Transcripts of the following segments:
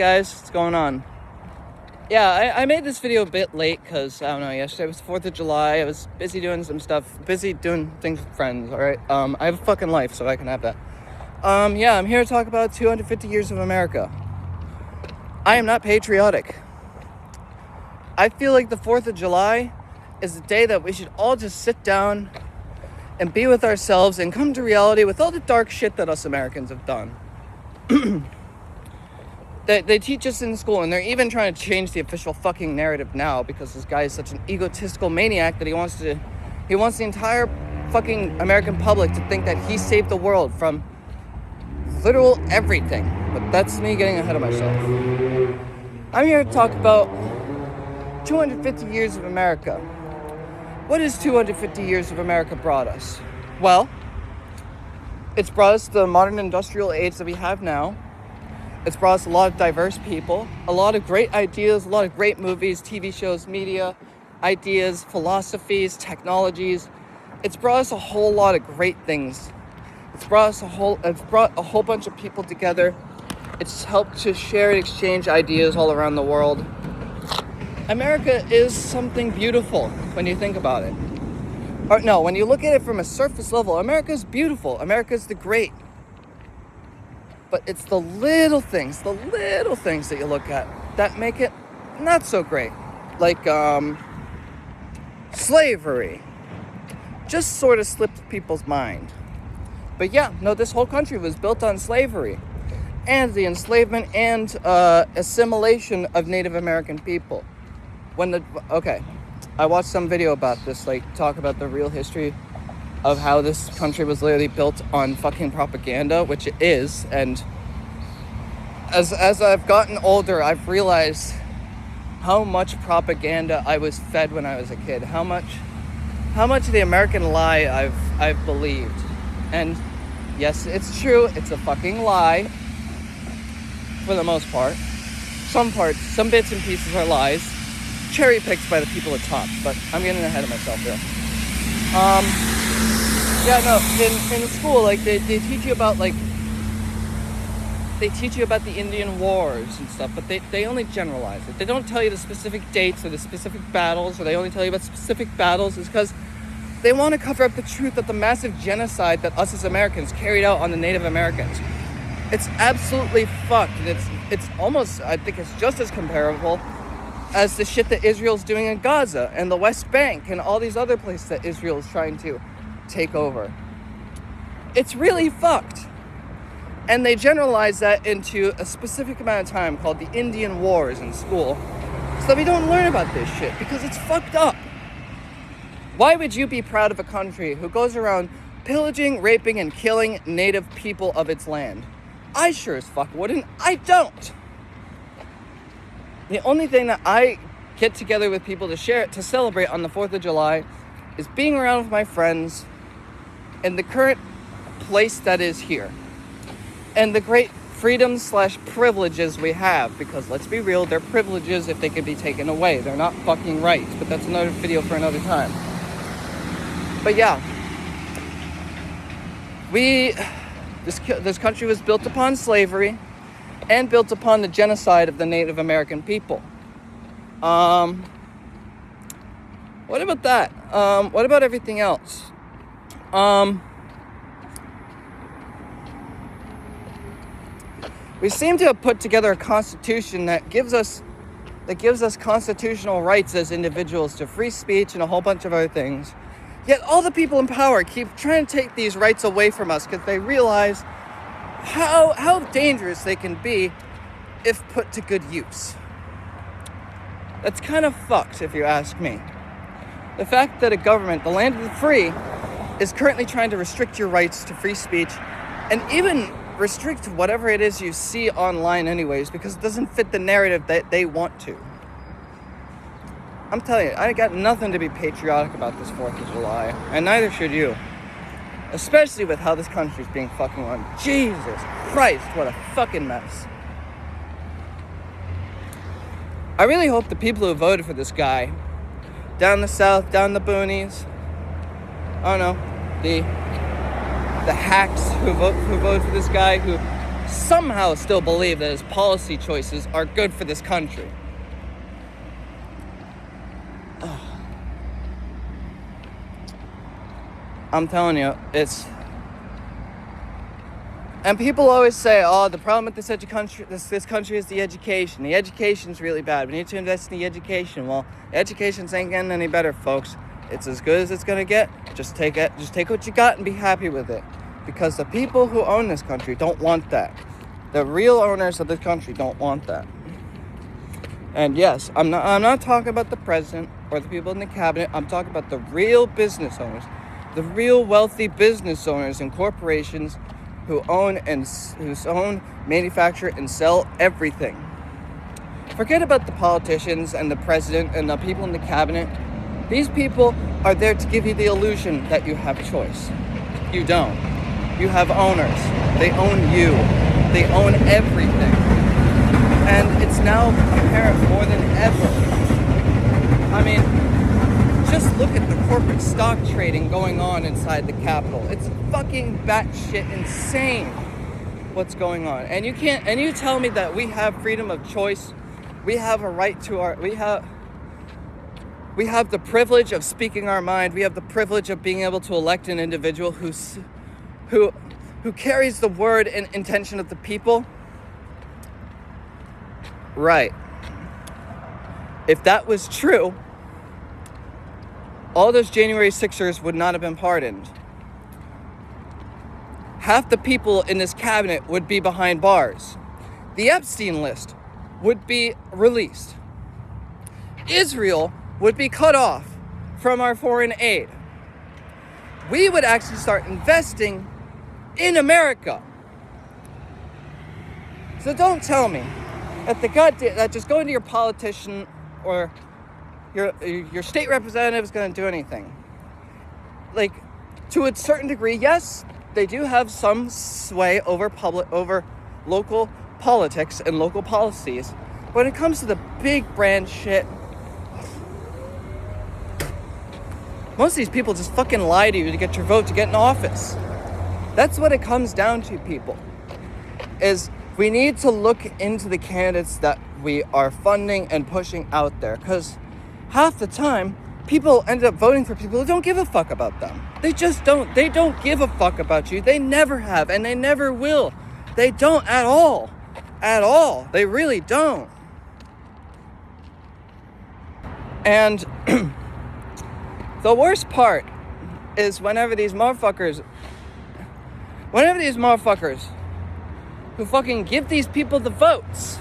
Guys, what's going on? Yeah, I made this video a bit late because, I don't know, yesterday was 4th of July. I was busy doing some stuff, busy doing things with friends, alright? I have a fucking life, so I can have that. Yeah, I'm here to talk about 250 years of America. I am not patriotic. I feel like the 4th of July is the day that we should all just sit down and be with ourselves and come to reality with all the dark shit that us Americans have done. They teach us in school, and they're even trying to change the official fucking narrative now because this guy is such an egotistical maniac that he wants the entire fucking American public to think that he saved the world from literal everything. But that's me getting ahead of myself. I'm here to talk about 250 years of America. What has 250 years of America brought us? Well, it's brought us the modern industrial age that we have now. It's brought us a lot of diverse people, a lot of great ideas, a lot of great movies, TV shows, media, ideas, philosophies, technologies. It's brought us a whole lot of great things. It's brought a whole bunch of people together. It's helped to share and exchange ideas all around the world. America is something beautiful when you think about it. Or no, when you look at it from a surface level, America's beautiful. America's the great. But it's the little things that you look at that make it not so great. Like slavery. Just sort of slipped people's mind. But yeah, no, this whole country was built on slavery. And the enslavement and assimilation of Native American people. I watched some video about this, talk about the real history of how this country was literally built on fucking propaganda, which it is. And as I've gotten older, I've realized how much propaganda I was fed when I was a kid. How much of the American lie I've believed. And yes, it's true, it's a fucking lie for the most part. Some bits and pieces are lies, cherry picked by the people at top, but I'm getting ahead of myself here. In school, they teach you about the Indian Wars and stuff, but they only generalize it. They don't tell you the specific dates or the specific battles, or they only tell you about specific battles is because they want to cover up the truth of the massive genocide that us as Americans carried out on the Native Americans. It's absolutely fucked, and it's almost, I think it's just as comparable as the shit that Israel's doing in Gaza and the West Bank and all these other places that Israel's trying to take over. It's really fucked. And they generalize that into a specific amount of time called the Indian Wars in school so that we don't learn about this shit because it's fucked up. Why would you be proud of a country who goes around pillaging, raping, and killing native people of its land? I sure as fuck wouldn't. I don't. The only thing that I get together with people to celebrate on the 4th of July is being around with my friends in the current place that is here. And the great freedoms / privileges we have, because let's be real, they're privileges if they can be taken away. They're not fucking rights, but that's another video for another time. But yeah, this country was built upon slavery and built upon the genocide of the Native American people. What about that? What about everything else? We seem to have put together a constitution that gives us constitutional rights as individuals to free speech and a whole bunch of other things. Yet all the people in power keep trying to take these rights away from us because they realize how dangerous they can be if put to good use. That's kind of fucked, if you ask me. The fact that a government, the land of the free, is currently trying to restrict your rights to free speech and even restrict whatever it is you see online anyways because it doesn't fit the narrative that they want to. I'm telling you, I got nothing to be patriotic about this 4th of July, and neither should you. Especially with how this country's being fucking run. Jesus Christ, what a fucking mess. I really hope the people who voted for this guy, down the south, down the boonies, I don't know, the hacks who voted for this guy, who somehow still believe that his policy choices are good for this country. I'm telling you, it's... And people always say, oh, the problem with this country is the education. The education's really bad. We need to invest in the education. Well, education's ain't getting any better, folks. It's as good as it's going to get. Just take it. Just take what you got and be happy with it. Because the people who own this country don't want that. The real owners of this country don't want that. And yes, I'm not talking about the president or the people in the cabinet. I'm talking about the real business owners. The real wealthy business owners and corporations who own, manufacture, and sell everything. Forget about the politicians and the president and the people in the cabinet. These people are there to give you the illusion that you have choice. You don't. You have owners. They own you. They own everything. And it's now apparent more than ever. I mean, just look at the corporate stock trading going on inside the Capitol. It's fucking batshit insane what's going on. And you tell me that we have freedom of choice. We have a right to we have the privilege of speaking our mind. We have the privilege of being able to elect an individual who carries the word and intention of the people. Right. If that was true, all those January 6ers would not have been pardoned. Half the people in this cabinet would be behind bars. The Epstein list would be released. Israel would be cut off from our foreign aid. We would actually start investing in America. So don't tell me that just going to your politician or your state representative is going to do anything. Like, to a certain degree, yes, they do have some sway over local politics and local policies. But when it comes to the big brand shit, most of these people just fucking lie to you to get your vote to get in office. That's what it comes down to, people. Is we need to look into the candidates that we are funding and pushing out there, because half the time people end up voting for people who don't give a fuck about them. They just don't. They don't give a fuck about you. They never have, and they never will. They don't at all. At all. They really don't. And the worst part is whenever these motherfuckers who fucking give these people the votes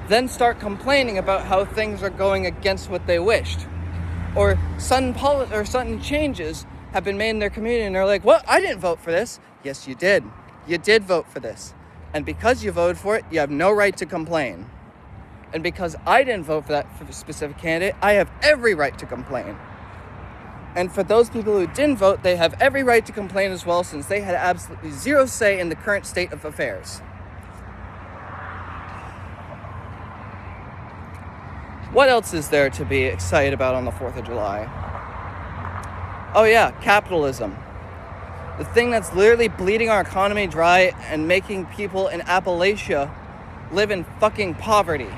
then start complaining about how things are going against what they wished, or sudden changes have been made in their community, and they're like, "Well, I didn't vote for this." Yes, you did. You did vote for this, and because you voted for it, you have no right to complain. And because I didn't vote for that specific candidate, I have every right to complain. And for those people who didn't vote, they have every right to complain as well, since they had absolutely zero say in the current state of affairs. What else is there to be excited about on the 4th of July? Oh yeah, capitalism. The thing that's literally bleeding our economy dry and making people in Appalachia live in fucking poverty.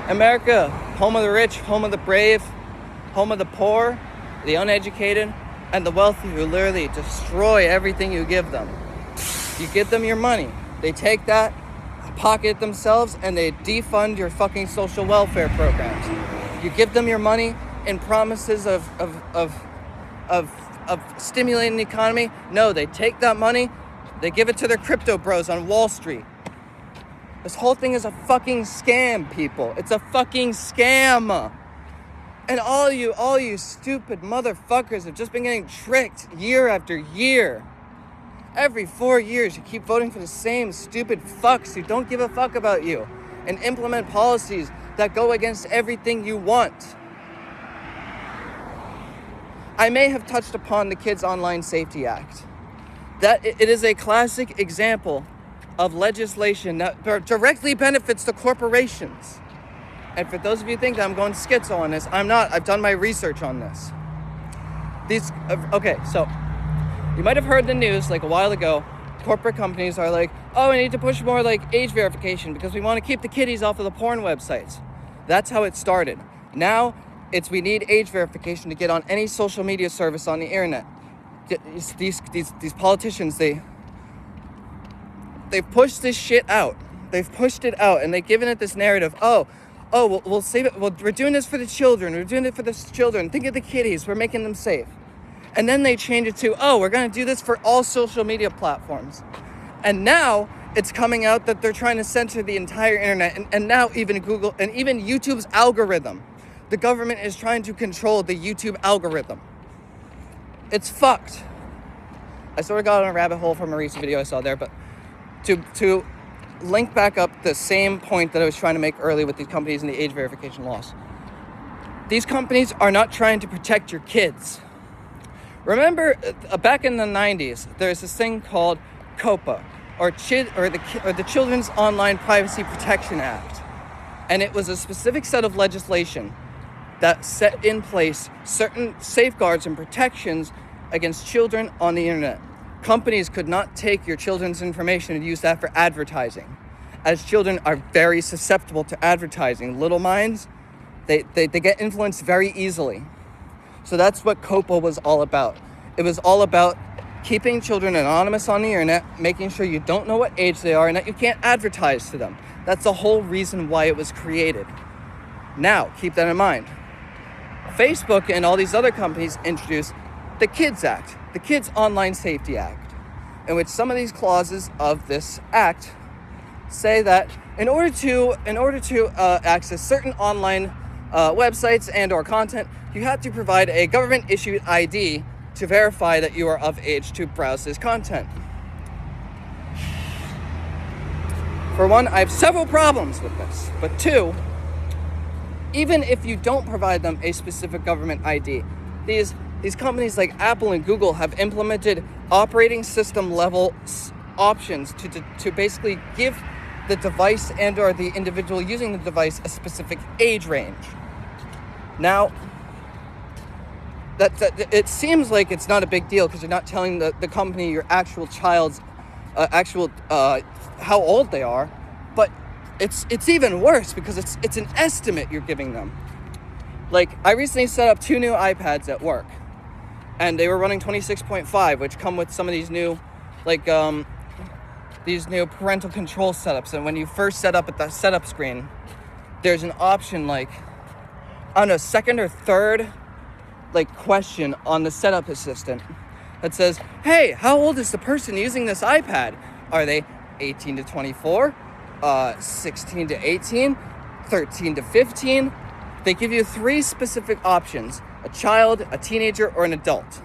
America, home of the rich, home of the brave, home of the poor, the uneducated, and the wealthy, who literally destroy everything you give them. You give them your money. They take that, pocket it themselves, and they defund your fucking social welfare programs. You give them your money in promises of stimulating the economy. No, they take that money, they give it to their crypto bros on Wall Street. This whole thing is a fucking scam, people. It's a fucking scam. And all you stupid motherfuckers have just been getting tricked year after year. Every 4 years, you keep voting for the same stupid fucks who don't give a fuck about you and implement policies that go against everything you want. I may have touched upon the Kids Online Safety Act. That it is a classic example of legislation that directly benefits the corporations. And for those of you who think that I'm going schizo on this, I'm not. I've done my research on this. So You might have heard the news like a while ago. Corporate companies are like, oh, we need to push more like age verification because we want to keep the kiddies off of the porn websites. That's how it started. Now we need age verification to get on any social media service on the internet. These politicians, they've pushed this shit out. They've pushed it out, and they've given it this narrative. We'll save it. We're doing this for the children. We're doing it for the children. Think of the kiddies. We're making them safe. And then they change it to, we're going to do this for all social media platforms. And now it's coming out that they're trying to censor the entire internet. And now even Google and even YouTube's algorithm. The government is trying to control the YouTube algorithm. It's fucked. I sort of got on a rabbit hole from a recent video I saw there, but to link back up the same point that I was trying to make earlier with these companies and the age verification laws. These companies are not trying to protect your kids. Remember, back in the 90s, there's this thing called COPA, or the Children's Online Privacy Protection Act. And it was a specific set of legislation that set in place certain safeguards and protections against children on the internet. Companies could not take your children's information and use that for advertising, as children are very susceptible to advertising. Little minds, they get influenced very easily. So that's what COPA was all about. It was all about keeping children anonymous on the internet, making sure you don't know what age they are and that you can't advertise to them. That's the whole reason why it was created. Now, keep that in mind. Facebook and all these other companies introduced the KIDS Act, the Kids Online Safety Act, in which some of these clauses of this act say that in order to access certain online websites and or content, you have to provide a government-issued ID to verify that you are of age to browse this content. For one, I have several problems with this, but two, even if you don't provide them a specific government ID, these companies like Apple and Google have implemented operating system level options to basically give the device and or the individual using the device a specific age range. Now, that it seems like it's not a big deal because you're not telling the company your actual child's how old they are, but it's even worse because it's an estimate you're giving them. Like, I recently set up 2 new iPads at work, and they were running 26.5, which come with some of these new these new parental control setups. And when you first set up at the setup screen, there's an option like on a second or third question on the setup assistant that says, hey, how old is the person using this iPad? Are they 18 to 24, 16 to 18, 13 to 15? They give you 3 specific options: a child, a teenager, or an adult.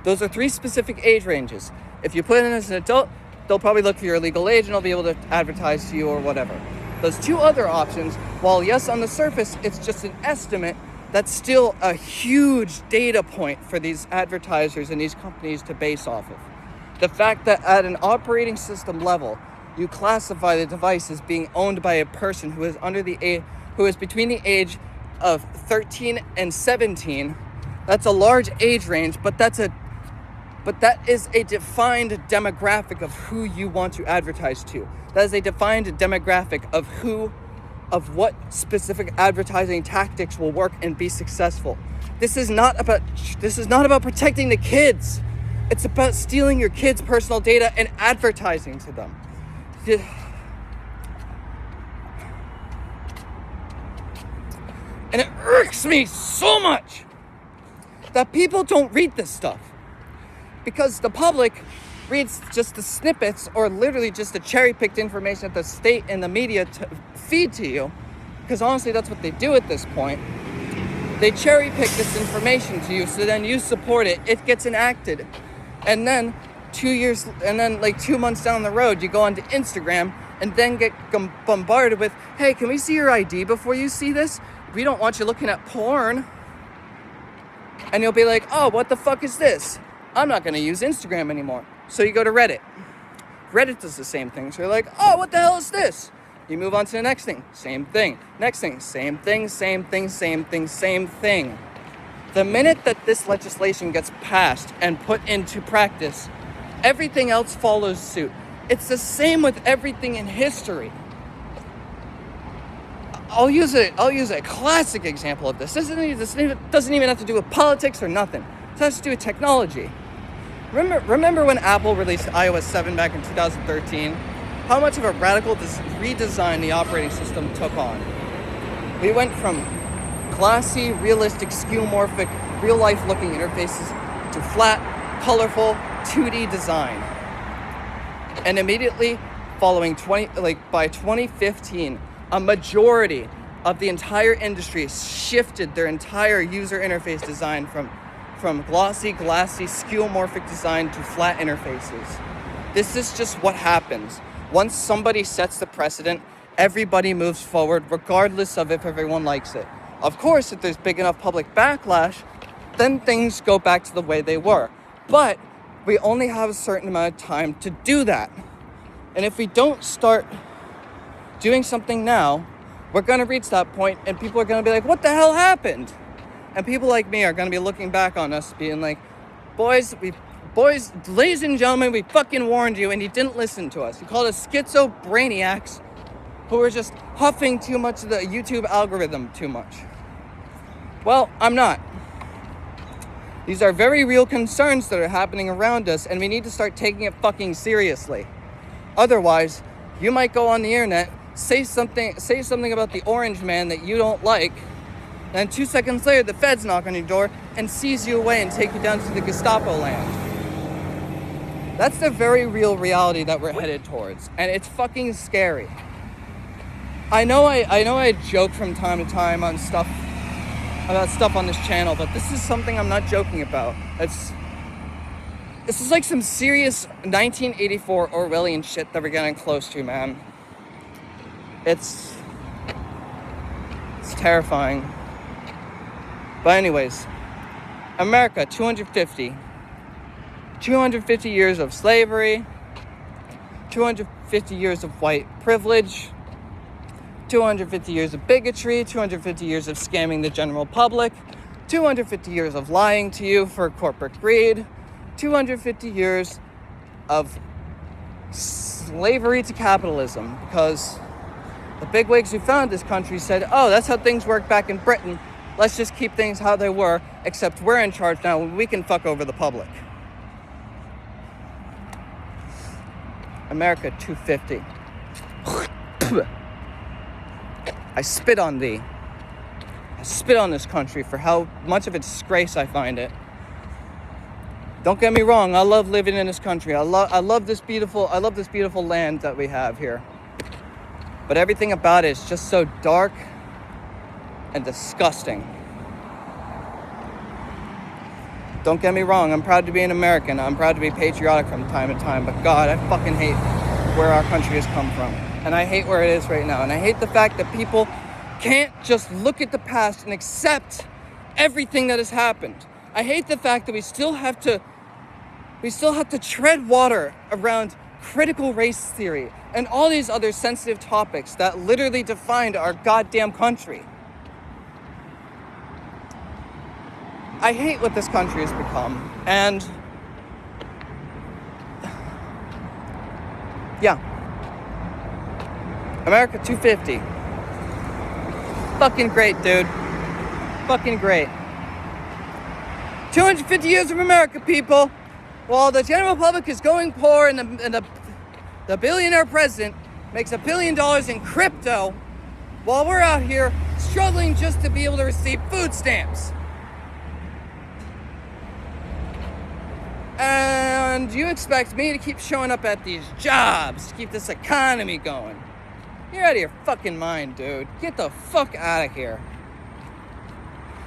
Those are 3 specific age ranges. If you put in as an adult, they'll probably look for your legal age and they'll be able to advertise to you or whatever. Those 2 other options, while yes, on the surface, it's just an estimate, that's still a huge data point for these advertisers and these companies to base off of. The fact that at an operating system level, you classify the device as being owned by a person who is between the age of 13 and 17, that's a large age range, but that is a defined demographic of who you want to advertise to. That is a defined demographic of what specific advertising tactics will work and be successful. This is not about protecting the kids. It's about stealing your kids' personal data and advertising to them. And it irks me so much that people don't read this stuff, because the public reads just the snippets or literally just the cherry-picked information that the state and the media feed to you, because honestly that's what they do at this point. They cherry-pick this information to you, so then you support it, it gets enacted, and then 2 months down the road you go onto Instagram and then get bombarded with, hey, can we see your ID before you see this? We don't want you looking at porn. And you'll be like, oh, what the fuck is this? I'm not going to use Instagram anymore. So you go to Reddit. Reddit does the same thing. So you're like, oh, what the hell is this? You move on to the next thing. Same thing. Next thing. Same thing, same thing, same thing, same thing. The minute that this legislation gets passed and put into practice, everything else follows suit. It's the same with everything in history. I'll use a classic example of this. This doesn't even have to do with politics or nothing. It has to do with technology. Remember when Apple released iOS 7 back in 2013? How much of a radical redesign the operating system took on. We went from classy, realistic, skeuomorphic, real-life looking interfaces to flat, colorful, 2D design. And immediately following by 2015, a majority of the entire industry shifted their entire user interface design from glossy, glassy, skeuomorphic design to flat interfaces. This is just what happens. Once somebody sets the precedent, everybody moves forward regardless of if everyone likes it. Of course, if there's big enough public backlash, then things go back to the way they were. But we only have a certain amount of time to do that. And if we don't start doing something now, we're going to reach that point and people are going to be like, what the hell happened? And people like me are going to be looking back on us being like, boys, ladies and gentlemen, we fucking warned you and you didn't listen to us. You called us schizo-brainiacs who were just huffing too much of the YouTube algorithm too much. Well, I'm not. These are very real concerns that are happening around us and we need to start taking it fucking seriously. Otherwise, you might go on the internet, say something about the orange man that you don't like, and 2 seconds later, the feds knock on your door and seize you away and take you down to the Gestapo land. That's the very real reality that we're headed towards, and it's fucking scary. I know I joke from time to time on stuff on this channel, but this is something I'm not joking about. This is like some serious 1984 Orwellian shit that we're getting close to, man. It's terrifying. But anyways, America, 250 years of slavery, 250 years of white privilege, 250 years of bigotry, 250 years of scamming the general public, 250 years of lying to you for corporate greed, 250 years of slavery to capitalism, because the bigwigs who founded this country said, oh, that's how things work back in Britain. Let's just keep things how they were, except we're in charge now and we can fuck over the public. America 250. I spit on thee. I spit on this country for how much of a disgrace I find it. Don't get me wrong, I love living in this country. I love this beautiful land that we have here. But everything about it is just so dark and disgusting. Don't get me wrong, I'm proud to be an American. I'm proud to be patriotic from time to time, but God, I fucking hate where our country has come from. And I hate where it is right now. And I hate the fact that people can't just look at the past and accept everything that has happened. I hate the fact that we still have to tread water around critical race theory and all these other sensitive topics that literally defined our goddamn country. I hate what this country has become, and yeah, America 250. Fucking great, dude. Fucking great. 250 years of America, people. While the general public is going poor and the billionaire president makes $1 billion in crypto, while we're out here struggling just to be able to receive food stamps. And you expect me to keep showing up at these jobs to keep this economy going. You're out of your fucking mind, dude. Get the fuck out of here.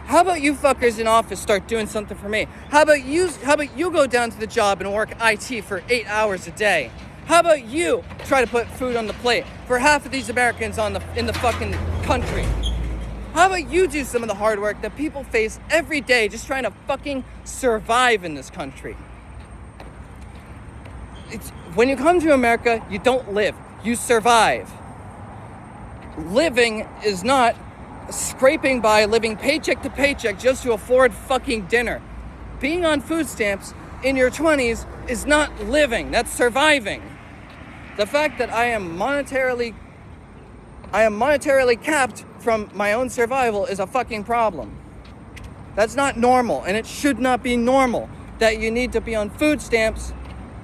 How about you fuckers in office start doing something for me? How about you go down to the job and work IT for 8 hours a day? How about you try to put food on the plate for half of these Americans in the fucking country? How about you do some of the hard work that people face every day just trying to fucking survive in this country? When you come to America, you don't live, you survive. Living is not scraping by, living paycheck to paycheck just to afford fucking dinner. Being on food stamps in your 20s is not living, that's surviving. The fact that I am monetarily capped from my own survival is a fucking problem. That's not normal, and it should not be normal that you need to be on food stamps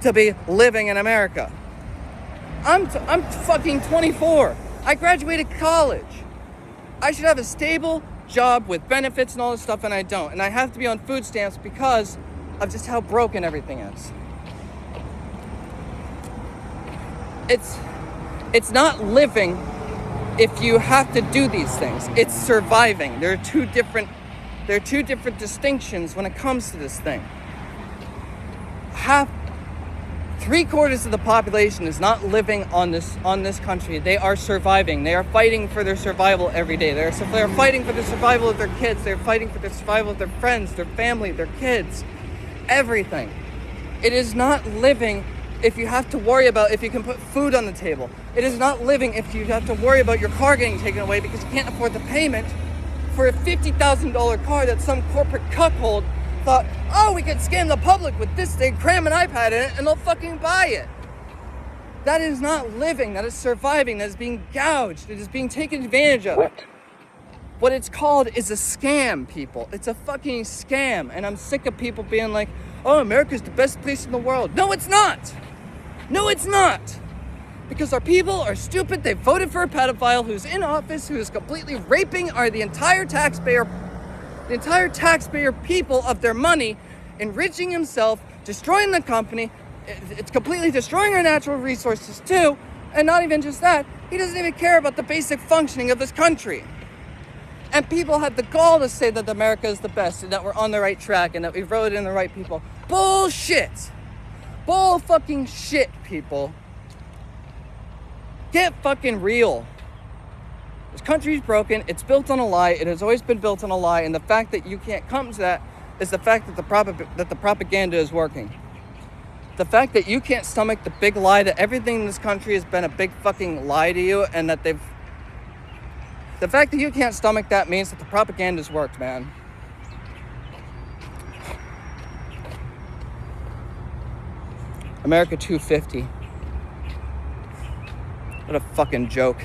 to be living in America. I'm fucking 24. I graduated college. I should have a stable job with benefits and all this stuff, and I don't. And I have to be on food stamps because of just how broken everything is. It's not living if you have to do these things. It's surviving. There are two different distinctions when it comes to this thing. 3/4 of the population is not living on this country. They are surviving. They are fighting for their survival every day. They're fighting for the survival of their kids. They're fighting for the survival of their friends, their family, their kids, everything. It is not living if you have to worry about if you can put food on the table. It is not living if you have to worry about your car getting taken away because you can't afford the payment for a $50,000 car that some corporate cuckold thought, oh, we could scam the public with this thing, cram an iPad in it, and they'll fucking buy it. That is not living. That is surviving. That is being gouged. It is being taken advantage of. What it's called is a scam, people. It's a fucking scam. And I'm sick of people being like, oh, America's the best place in the world. No, it's not. No, it's not. Because our people are stupid. They voted for a pedophile who's in office, who is completely raping the entire taxpayer people of their money, enriching himself, destroying the company. It's completely destroying our natural resources too. And not even just that, he doesn't even care about the basic functioning of this country. And people have the gall to say that America is the best and that we're on the right track and that we voted in the right people. Bullshit. Bull fucking shit, people. Get fucking real. This country's broken. It's built on a lie. It has always been built on a lie. And the fact that you can't come to that is the fact that the propaganda is working. The fact that you can't stomach the big lie that everything in this country has been a big fucking lie to you, and that the fact that you can't stomach that means that the propaganda's worked, man. America 250. What a fucking joke.